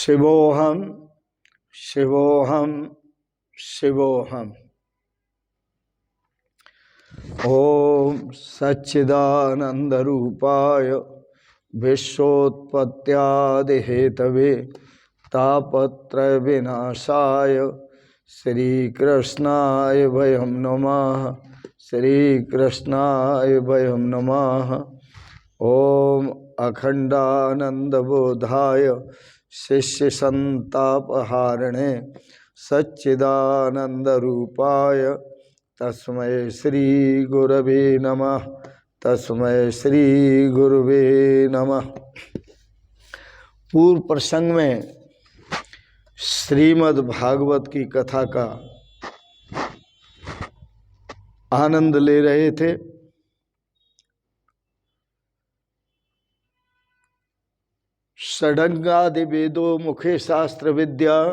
शिवोऽहं शिवोऽहं शिवोऽहम्। ओम सच्चिदानंदरूपाय विश्वोत्पत्त्यादिहेतवे तापत्रय विनाशाय श्रीकृष्णाय वयं नमः। श्रीकृष्णाय वयं नमः। ओम अखंडानंदबोधाय शिष्यसंतापहारिणे सच्चिदानंदरूपाय तस्मै श्री गुरवे नमः। तस्मै श्री गुरवे नमः। पूर्व प्रसंग में श्रीमद् भागवत की कथा का आनंद ले रहे थे। षडंगादि वेदो मुखे शास्त्र विद्या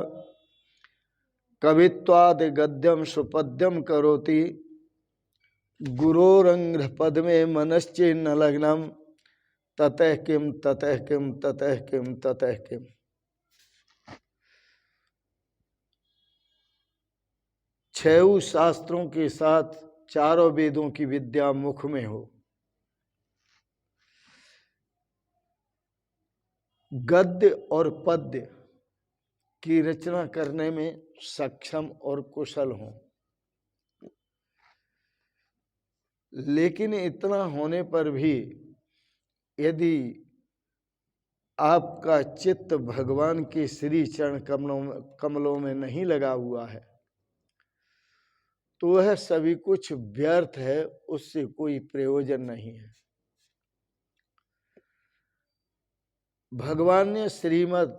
कवित्वादि गद्यम सुपद्यम करोति गुरोरंग्र पद में मनश्चेन्न लग्नम ततः किम ततः किम ततः किम ततः किम। छह शास्त्रों के साथ चारों वेदों की विद्या मुख में हो, गद्य और पद्य की रचना करने में सक्षम और कुशल हो, लेकिन इतना होने पर भी यदि आपका चित्त भगवान के श्री चरण कमलों में नहीं लगा हुआ है तो वह सभी कुछ व्यर्थ है, उससे कोई प्रयोजन नहीं है। भगवान ने श्रीमद्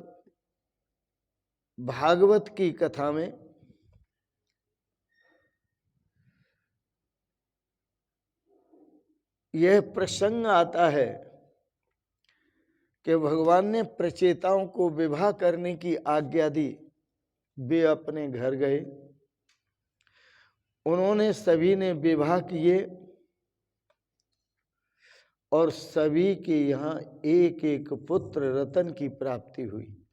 भागवत की कथा में यह प्रसंग आता है कि भगवान ने प्रचेताओं को विवाह करने की आज्ञा दी। वे अपने घर गए, उन्होंने सभी ने विवाह किए और सभी के यहाँ एक एक पुत्र रतन की प्राप्ति हुई।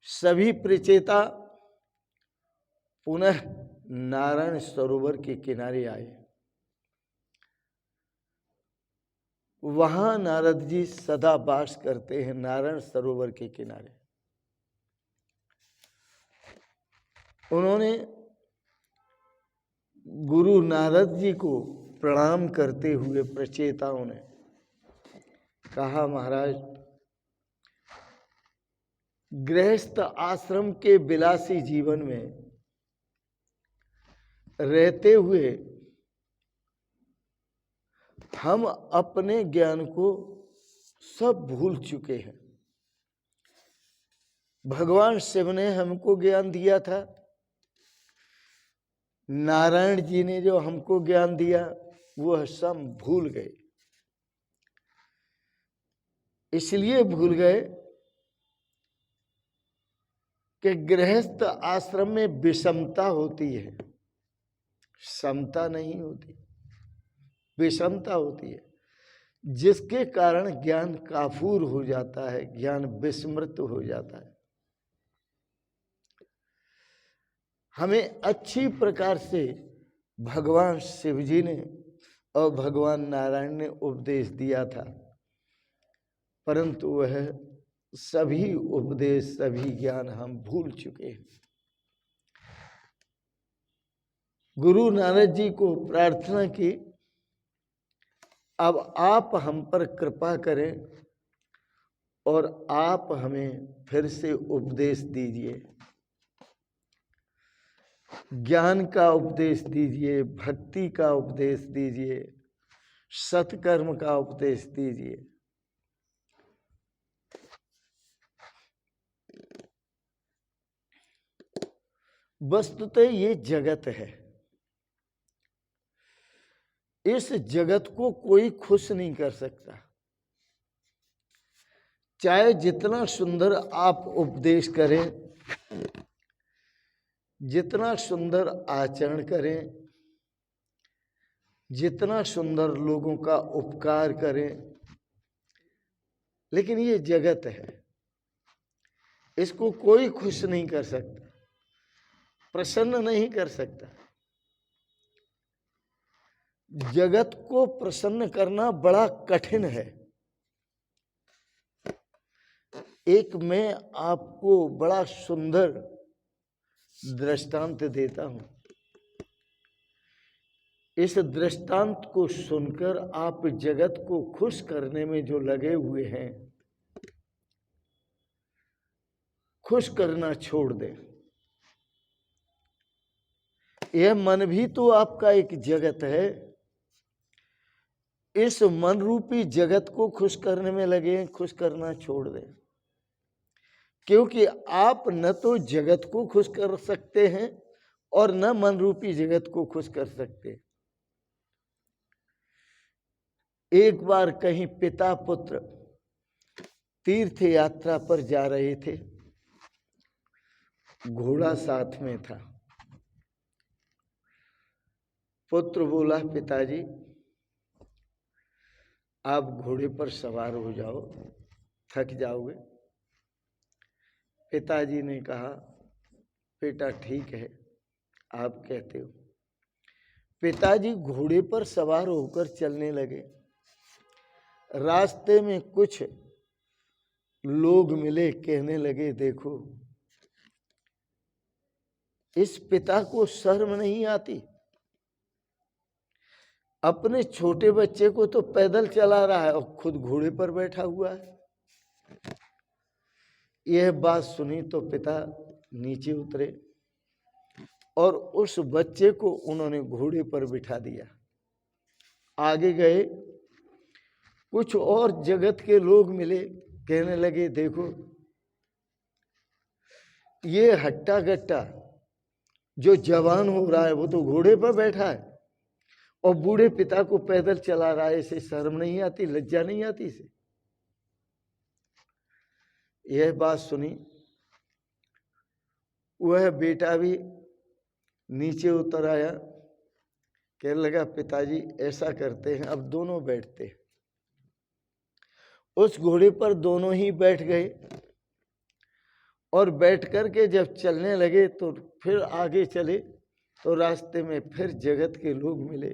सभी प्रचेता पुनः नारायण सरोवर के किनारे आए। वहां नारद जी सदा वास करते हैं, नारायण सरोवर के किनारे। उन्होंने गुरु नारद जी को प्रणाम करते हुए प्रचेताओं ने कहा, महाराज, गृहस्थ आश्रम के विलासी जीवन में रहते हुए हम अपने ज्ञान को सब भूल चुके हैं। भगवान शिव ने हमको ज्ञान दिया था, नारायण जी ने जो हमको ज्ञान दिया वह सब भूल गए। इसलिए भूल गए कि गृहस्थ आश्रम में विषमता होती है, समता नहीं होती, विषमता होती है, जिसके कारण ज्ञान काफूर हो जाता है, ज्ञान विस्मृत हो जाता है। हमें अच्छी प्रकार से भगवान शिव जी ने और भगवान नारायण ने उपदेश दिया था, परंतु वह सभी उपदेश, सभी ज्ञान हम भूल चुके हैं। गुरु नानक जी को प्रार्थना की, अब आप हम पर कृपा करें और आप हमें फिर से उपदेश दीजिए, ज्ञान का उपदेश दीजिए, भक्ति का उपदेश दीजिए, सत्कर्म का उपदेश दीजिए। वस्तुतः ये जगत है, इस जगत को कोई खुश नहीं कर सकता। चाहे जितना सुंदर आप उपदेश करें, जितना सुंदर आचरण करें, जितना सुंदर लोगों का उपकार करें, लेकिन ये जगत है, इसको कोई खुश नहीं कर सकता, प्रसन्न नहीं कर सकता। जगत को प्रसन्न करना बड़ा कठिन है। एक मैं आपको बड़ा सुंदर दृष्टांत देता हूं। इस दृष्टांत को सुनकर आप जगत को खुश करने में जो लगे हुए हैं, खुश करना छोड़ दें। यह मन भी तो आपका एक जगत है। इस मन रूपी जगत को खुश करने में लगे, खुश करना छोड़ दें। क्योंकि आप न तो जगत को खुश कर सकते हैं और न मन रूपी जगत को खुश कर सकते। एक बार कहीं पिता पुत्र तीर्थ यात्रा पर जा रहे थे, घोड़ा साथ में था। पुत्र बोला, पिताजी आप घोड़े पर सवार हो जाओ, थक जाओगे। पिताजी ने कहा, बेटा ठीक है, आप कहते हो। पिताजी घोड़े पर सवार होकर चलने लगे। रास्ते में कुछ लोग मिले, कहने लगे, देखो इस पिता को शर्म नहीं आती, अपने छोटे बच्चे को तो पैदल चला रहा है और खुद घोड़े पर बैठा हुआ है। यह बात सुनी तो पिता नीचे उतरे और उस बच्चे को उन्होंने घोड़े पर बिठा दिया। आगे गए, कुछ और जगत के लोग मिले, कहने लगे, देखो ये हट्टा गट्टा जो जवान हो रहा है वो तो घोड़े पर बैठा है और बूढ़े पिता को पैदल चला रहा है, इसे शर्म नहीं आती, लज्जा नहीं आती इसे। यह बात सुनी, वह बेटा भी नीचे उतर आया, कहने लगा, पिताजी ऐसा करते हैं, अब दोनों बैठते हैं। उस घोड़े पर दोनों ही बैठ गए और बैठ कर के जब चलने लगे तो फिर आगे चले तो रास्ते में फिर जगत के लोग मिले,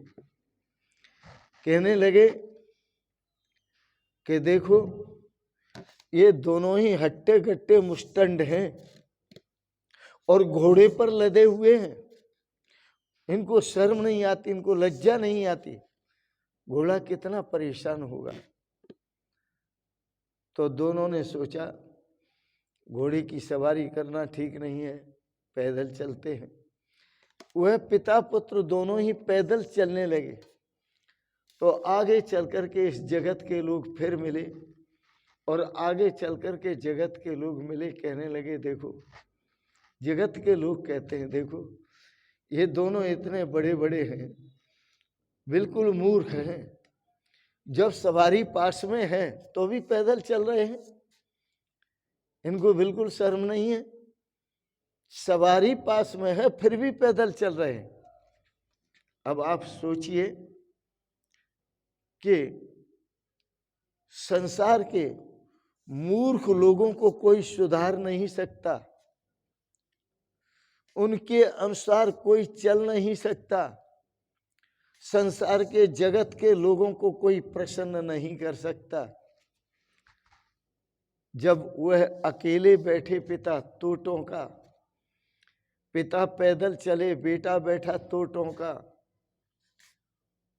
कहने लगे कि देखो ये दोनों ही हट्टे गट्टे मुष्टंड हैं और घोड़े पर लदे हुए हैं, इनको शर्म नहीं आती, इनको लज्जा नहीं आती, घोड़ा कितना परेशान होगा। तो दोनों ने सोचा घोड़े की सवारी करना ठीक नहीं है, पैदल चलते हैं। वह पिता पुत्र दोनों ही पैदल चलने लगे। तो आगे चल कर के इस जगत के लोग फिर मिले और आगे चल कर के जगत के लोग मिले, कहने लगे, देखो जगत के लोग कहते हैं, देखो ये दोनों इतने बड़े बड़े हैं, बिल्कुल मूर्ख हैं, जब सवारी पास में है तो भी पैदल चल रहे हैं, इनको बिल्कुल शर्म नहीं है। सवारी पास में है फिर भी पैदल चल रहे हैं। अब आप सोचिए कि संसार के मूर्ख लोगों को कोई सुधार नहीं सकता, उनके अनुसार कोई चल नहीं सकता, संसार के जगत के लोगों को कोई प्रसन्न नहीं कर सकता। जब वह अकेले बैठे पिता तोटों का, पिता पैदल चले, बेटा बैठा तोटों का,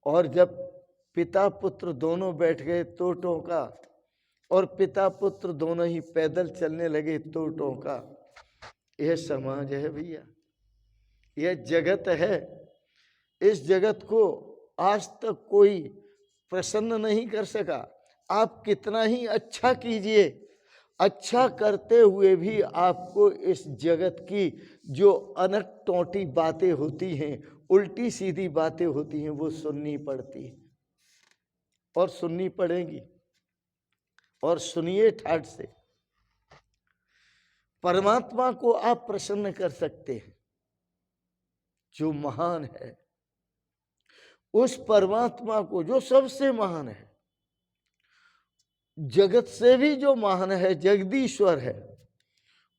और जब पिता पुत्र दोनों बैठ गए तोटों का और पिता पुत्र दोनों ही पैदल चलने लगे तोटों का, यह समाज है भैया, यह जगत है। इस जगत को आज तक कोई प्रसन्न नहीं कर सका। आप कितना ही अच्छा कीजिए, अच्छा करते हुए भी आपको इस जगत की जो अनट टोटी बातें होती हैं, उल्टी सीधी बातें होती हैं, वो सुननी पड़ती है और सुननी पड़ेगी। और सुनिए ठाठ से, परमात्मा को आप प्रसन्न कर सकते हैं जो महान है, उस परमात्मा को जो सबसे महान है, जगत से भी जो महान है, जगदीश्वर है,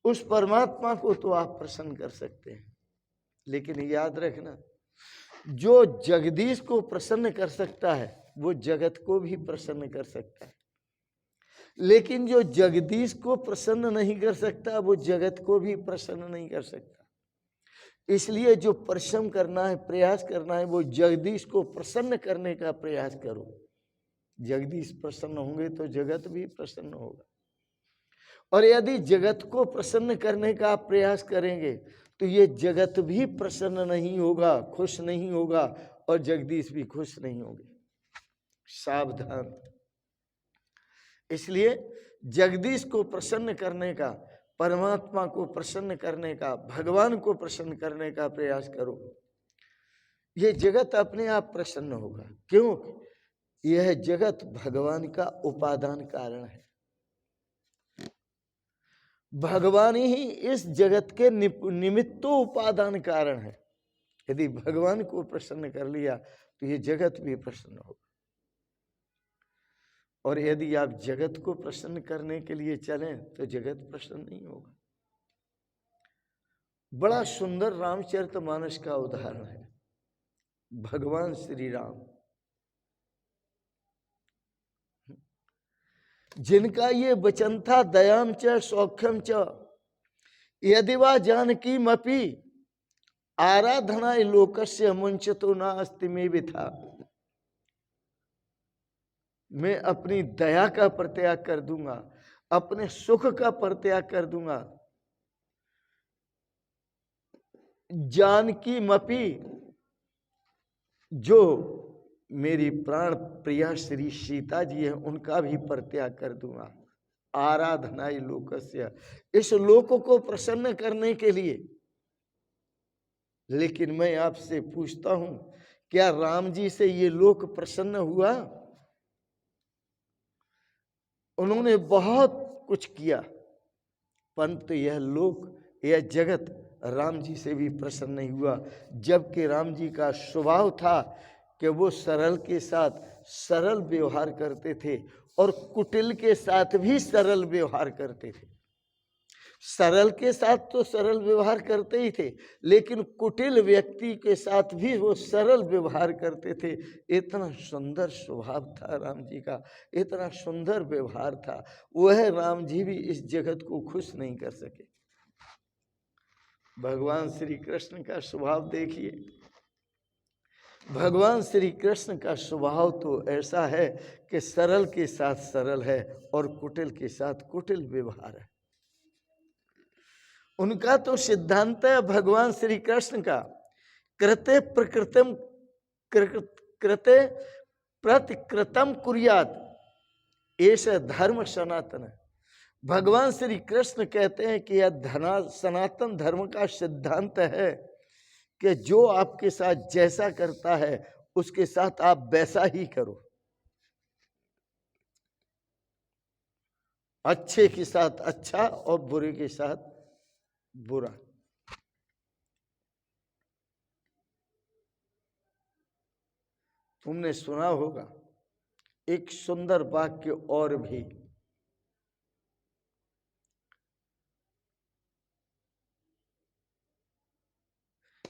उस परमात्मा को तो आप प्रसन्न कर सकते हैं, लेकिन याद रखना, जो जगदीश को प्रसन्न कर सकता है वो जगत को भी प्रसन्न कर सकता है, लेकिन जो जगदीश को प्रसन्न नहीं कर सकता वो जगत को भी प्रसन्न नहीं कर सकता। इसलिए जो परिश्रम करना है, प्रयास करना है, वो जगदीश को प्रसन्न करने का प्रयास करो। जगदीश प्रसन्न होंगे तो जगत भी प्रसन्न होगा, और यदि जगत को प्रसन्न करने का आप प्रयास करेंगे तो ये जगत भी प्रसन्न नहीं होगा, खुश नहीं होगा, और जगदीश भी खुश नहीं होंगे। सावधान। इसलिए जगदीश को प्रसन्न करने का, परमात्मा को प्रसन्न करने का, भगवान को प्रसन्न करने का प्रयास करो, ये जगत अपने आप प्रसन्न होगा। क्यों? यह जगत भगवान का उपादान कारण है। भगवान ही इस जगत के निमित्तो उपादान कारण है। यदि भगवान को प्रसन्न कर लिया तो ये जगत भी प्रसन्न होगा, और यदि आप जगत को प्रसन्न करने के लिए चलें तो जगत प्रसन्न नहीं होगा। बड़ा सुंदर रामचरितमानस का उदाहरण है। भगवान श्री राम, जिनका ये वचन था, दयाम च सौख्यम च यदि वा जानकी मपी आराधना लोकस्य मुंचतो न अस्ति में भी था। मैं अपनी दया का परित्याग कर दूंगा, अपने सुख का परित्याग कर दूंगा। जानकी मपी, जो मेरी प्राण प्रिया श्री सीता जी है, उनका भी परित्याग कर दूंगा। आराधना लोकस्य, इस लोक को प्रसन्न करने के लिए। लेकिन मैं आपसे पूछता हूं, क्या राम जी से ये लोक प्रसन्न हुआ? उन्होंने बहुत कुछ किया, परंतु यह लोक, यह जगत राम जी से भी प्रसन्न नहीं हुआ। जबकि राम जी का स्वभाव था कि वो सरल के साथ सरल व्यवहार करते थे, और कुटिल के साथ भी सरल व्यवहार करते थे। सरल के साथ तो सरल व्यवहार करते ही थे, लेकिन कुटिल व्यक्ति के साथ भी वो सरल व्यवहार करते थे। इतना सुंदर स्वभाव था राम जी का, इतना सुंदर व्यवहार था। वह राम जी भी इस जगत को खुश नहीं कर सके। भगवान श्री कृष्ण का स्वभाव देखिए। भगवान श्री कृष्ण का स्वभाव तो ऐसा है कि सरल के साथ सरल है और कुटिल के साथ कुटिल व्यवहार है। उनका तो सिद्धांत है भगवान श्री कृष्ण का, कृते प्रकृतम कृते प्रतिकृतम कुर्यात, ऐसा धर्म सनातन। भगवान श्री कृष्ण कहते हैं कि यह सनातन धर्म का सिद्धांत है कि जो आपके साथ जैसा करता है उसके साथ आप वैसा ही करो। अच्छे के साथ अच्छा और बुरे के साथ बुरा। तुमने सुना होगा एक सुंदर वाक्य और भी,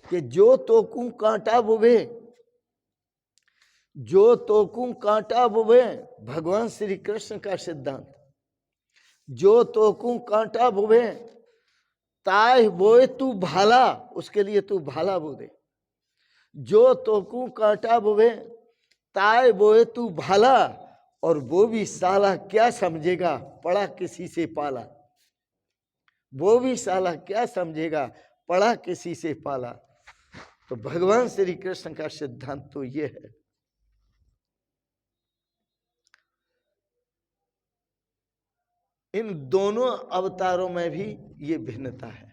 कि जो तोकू कांटा बुवे, जो तोकू कांटा बुवे, भगवान श्री कृष्ण का सिद्धांत। जो तोकू कांटा बुवे ताय बोए तू भाला, उसके लिए तू भाला बो दे। जो तोकू कांटा बुवे ताय बोए तू भाला, और वो भी साला क्या समझेगा पढ़ा किसी से पाला। वो भी साला क्या समझेगा पढ़ा किसी से पाला। तो भगवान श्री कृष्ण का सिद्धांत तो ये है। इन दोनों अवतारों में भी ये भिन्नता है।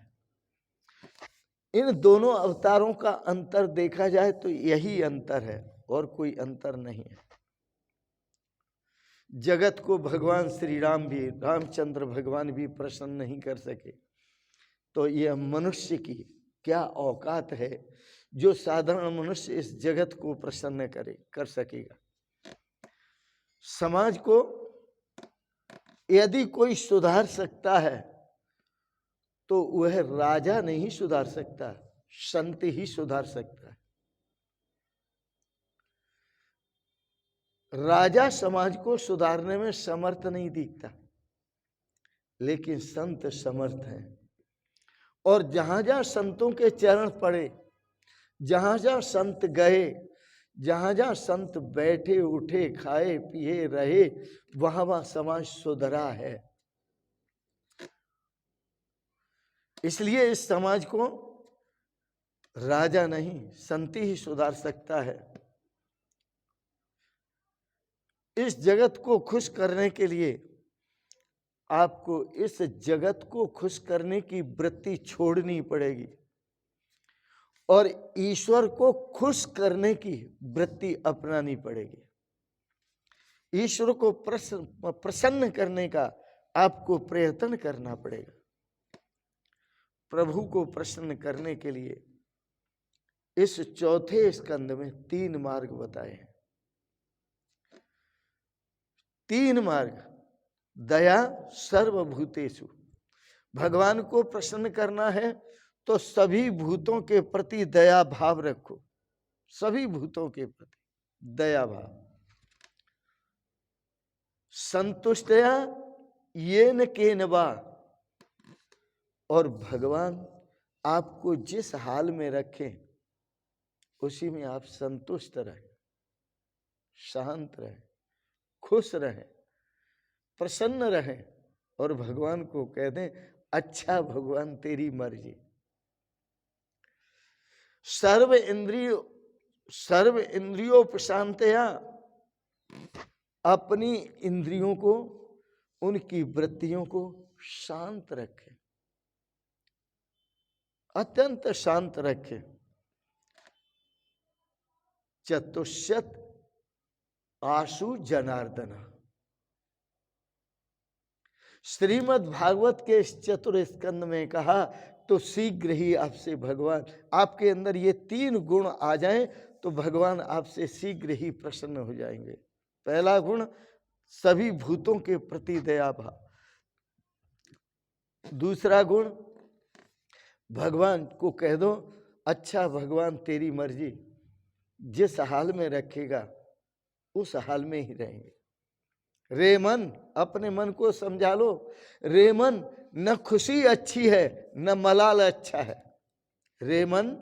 इन दोनों अवतारों का अंतर देखा जाए तो यही अंतर है, और कोई अंतर नहीं है। जगत को भगवान श्री राम भी, रामचंद्र भगवान भी प्रसन्न नहीं कर सके, तो यह मनुष्य की क्या औकात है जो साधारण मनुष्य इस जगत को प्रसन्न कर सकेगा। समाज को यदि कोई सुधार सकता है तो वह राजा नहीं सुधार सकता, संत ही सुधार सकता है। राजा समाज को सुधारने में समर्थ नहीं दिखता, लेकिन संत समर्थ हैं। और जहां जहां संतों के चरण पड़े, जहां जहां संत गए, जहां जहां संत बैठे उठे खाए पिए रहे, वहां वहां समाज सुधरा है। इसलिए इस समाज को राजा नहीं, संत ही सुधार सकता है। इस जगत को खुश करने के लिए आपको इस जगत को खुश करने की वृत्ति छोड़नी पड़ेगी और ईश्वर को खुश करने की वृत्ति अपनानी पड़ेगी। ईश्वर को प्रसन्न करने का आपको प्रयत्न करना पड़ेगा। प्रभु को प्रसन्न करने के लिए इस चौथे स्कंद में 3 मार्ग बताए हैं। 3 मार्ग। दया सर्वभूतेषु। भगवान को प्रसन्न करना है तो सभी भूतों के प्रति दया भाव रखो, सभी भूतों के प्रति दया भाव। संतुष्टया येन केन वा। और भगवान आपको जिस हाल में रखें उसी में आप संतुष्ट रहें, शांत रहें, खुश रहें, प्रसन्न रहें और भगवान को कह दें, अच्छा भगवान तेरी मर्जी। सर्व इंद्रियों प्रशांतया। अपनी इंद्रियों को, उनकी वृत्तियों को शांत रखें, अत्यंत शांत रखें। चतुष्यत आशु जनार्दन। श्रीमद् भागवत के इस चतुर्थ स्कंद में कहा तो शीघ्र ही आपसे भगवान, आपके अंदर ये 3 गुण आ जाएं तो भगवान आपसे शीघ्र ही प्रसन्न हो जाएंगे। पहला गुण, सभी भूतों के प्रति दया भाव। दूसरा गुण, भगवान को कह दो, अच्छा भगवान तेरी मर्जी, जिस हाल में रखेगा उस हाल में ही रहेंगे। रे मन, अपने मन को समझा लो, रे मन न खुशी अच्छी है न मलाल अच्छा है। रे मन,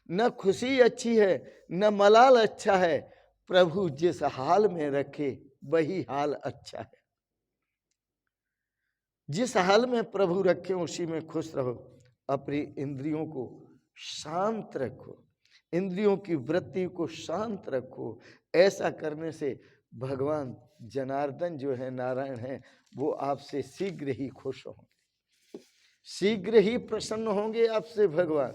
न खुशी अच्छी है न मलाल अच्छा है, प्रभु जिस हाल में रखे वही हाल अच्छा है। जिस हाल में प्रभु रखे उसी में खुश रहो। अपनी इंद्रियों को शांत रखो, इंद्रियों की वृत्ति को शांत रखो। ऐसा करने से भगवान जनार्दन जो है, नारायण है, वो आपसे शीघ्र ही खुश होंगे, शीघ्र ही प्रसन्न होंगे आपसे भगवान।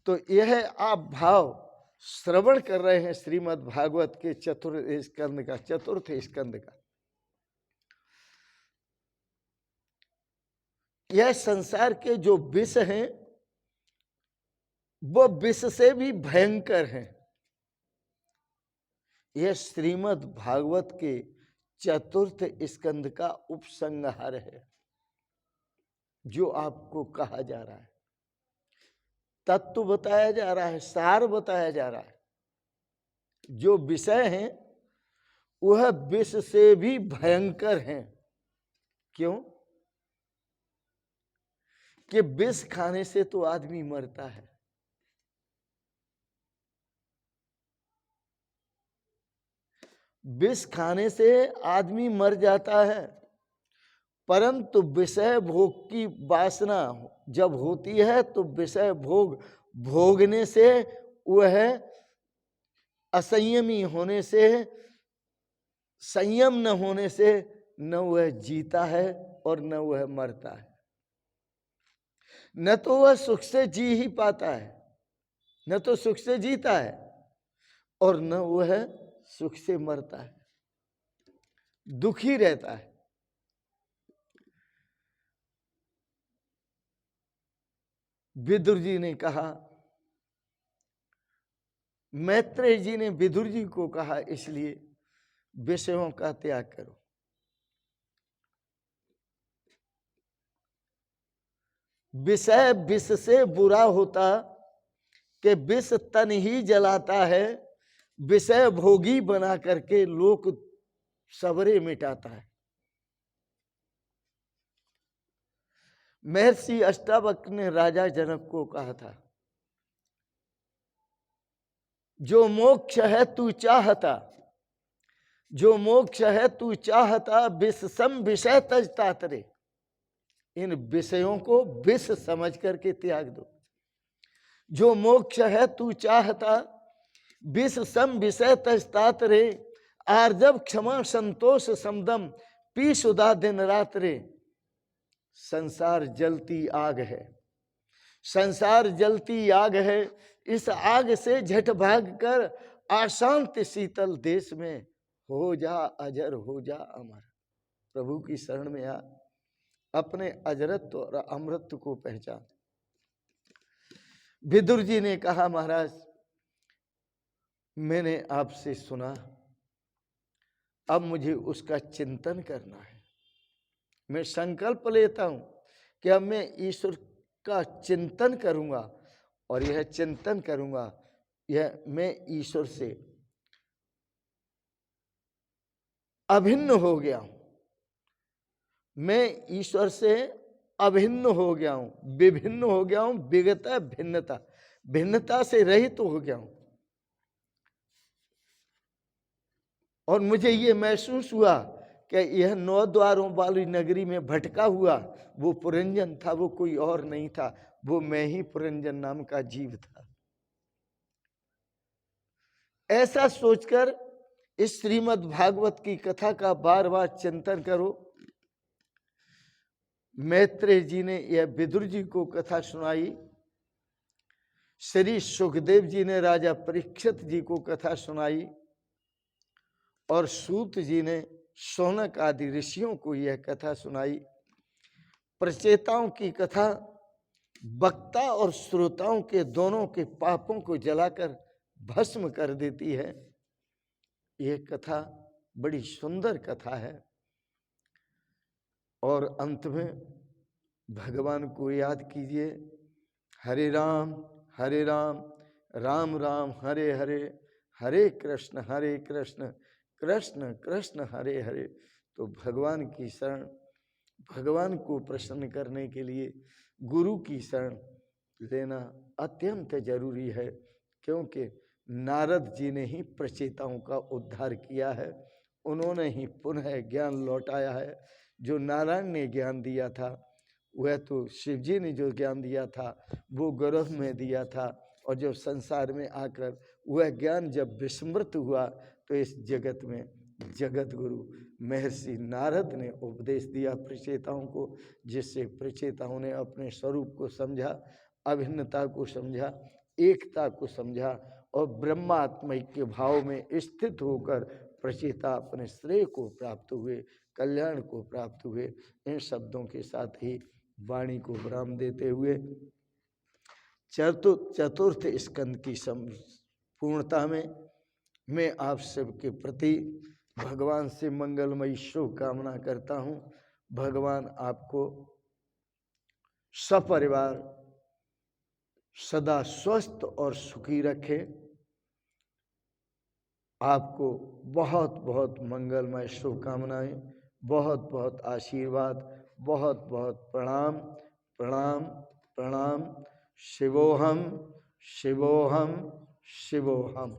तो यह आप भाव श्रवण कर रहे हैं श्रीमद् भागवत के चतुर्थ स्कंद का। यह संसार के जो विष हैं वो विष से भी भयंकर हैं। यह श्रीमद् भागवत के चतुर्थ स्कंद का उपसंहार है, जो आपको कहा जा रहा है, तत्व बताया जा रहा है, सार बताया जा रहा है। जो विषय हैं वह विष से भी भयंकर हैं। क्यों? कि विष खाने से तो आदमी मरता है, विष खाने से आदमी मर जाता है, परंतु विषय भोग की वासना जब होती है तो विषय भोग भोगने से, वह असंयमी होने से, संयम न होने से न वह जीता है और न वह मरता है। न तो वह सुख से जी ही पाता है, न तो सुख से जीता है और न वह सुख से मरता है, दुखी रहता है। विदुर जी ने कहा, मैत्रेय जी ने विदुर जी को कहा, इसलिए विषयों का त्याग करो। विषय विष से बुरा होता कि विष तन ही जलाता है, विषय भोगी बना करके लोक सबरे मिटाता है। महर्षि अष्टावक्र ने राजा जनक को कहा था, जो मोक्ष है तू चाहता, जो मोक्ष है तू चाहता, विष सम विषय तजता तरे। इन विषयों को विष समझ करके त्याग दो। जो मोक्ष है तू चाहता, विष सम विषय तजता तरे। आर्जव क्षमा संतोष समदम, पी सुधा दिन रात रे। संसार जलती आग है, संसार जलती आग है, इस आग से झट भाग कर अशांत शीतल देश में हो जा अजर, हो जा अमर। प्रभु की शरण में आ, अपने अजरत्व और अमृत को पहचान। विदुर जी ने कहा, महाराज मैंने आपसे सुना, अब मुझे उसका चिंतन करना है। मैं संकल्प लेता हूं कि अब मैं ईश्वर का चिंतन करूंगा, और यह चिंतन करूंगा, यह मैं ईश्वर से अभिन्न हो गया हूं। मैं ईश्वर से अभिन्न हो गया हूं, विभिन्न हो गया हूं, विगता भिन्नता, भिन्नता से रहित हो गया हूं। और मुझे ये महसूस हुआ कि यह 9 द्वारों वाली नगरी में भटका हुआ वो पुरंजन था, वो कोई और नहीं था, वो मैं ही पुरंजन नाम का जीव था। ऐसा सोचकर इस श्रीमद् भागवत की कथा का बार बार चिंतन करो। मैत्रेय जी ने यह विदुर जी को कथा सुनाई, श्री सुखदेव जी ने राजा परीक्षित जी को कथा सुनाई, और सूत जी ने शौनक आदि ऋषियों को यह कथा सुनाई। प्रचेताओं की कथा वक्ता और श्रोताओं के दोनों के पापों को जलाकर भस्म कर देती है। यह कथा बड़ी सुंदर कथा है। और अंत में भगवान को याद कीजिए, हरे राम राम राम हरे हरे, हरे कृष्ण कृष्ण कृष्ण हरे हरे। तो भगवान की शरण, भगवान को प्रसन्न करने के लिए गुरु की शरण लेना अत्यंत जरूरी है, क्योंकि नारद जी ने ही प्रचेताओं का उद्धार किया है। उन्होंने ही पुनः ज्ञान लौटाया है। जो नारायण ने ज्ञान दिया था, वह तो शिव जी ने जो ज्ञान दिया था वो गर्भ में दिया था, और जब संसार में आकर वह ज्ञान जब विस्मृत हुआ तो इस जगत में जगत गुरु महर्षि नारद ने उपदेश दिया प्रचेताओं को, जिससे प्रचेताओं ने अपने स्वरूप को समझा, अभिन्नता को समझा, एकता को समझा, और ब्रह्मात्मय के भाव में स्थित होकर प्रचेता अपने श्रेय को प्राप्त हुए, कल्याण को प्राप्त हुए। इन शब्दों के साथ ही वाणी को विराम देते हुए चतुर्थ स्कंद की पूर्णता में मैं आप सबके प्रति भगवान से मंगलमयी शुभकामना करता हूँ। भगवान आपको सपरिवार सदा स्वस्थ और सुखी रखे। आपको बहुत बहुत मंगलमय शुभकामनाएं, बहुत बहुत आशीर्वाद, बहुत बहुत प्रणाम प्रणाम प्रणाम। शिवोहम शिवोहम शिवोहम।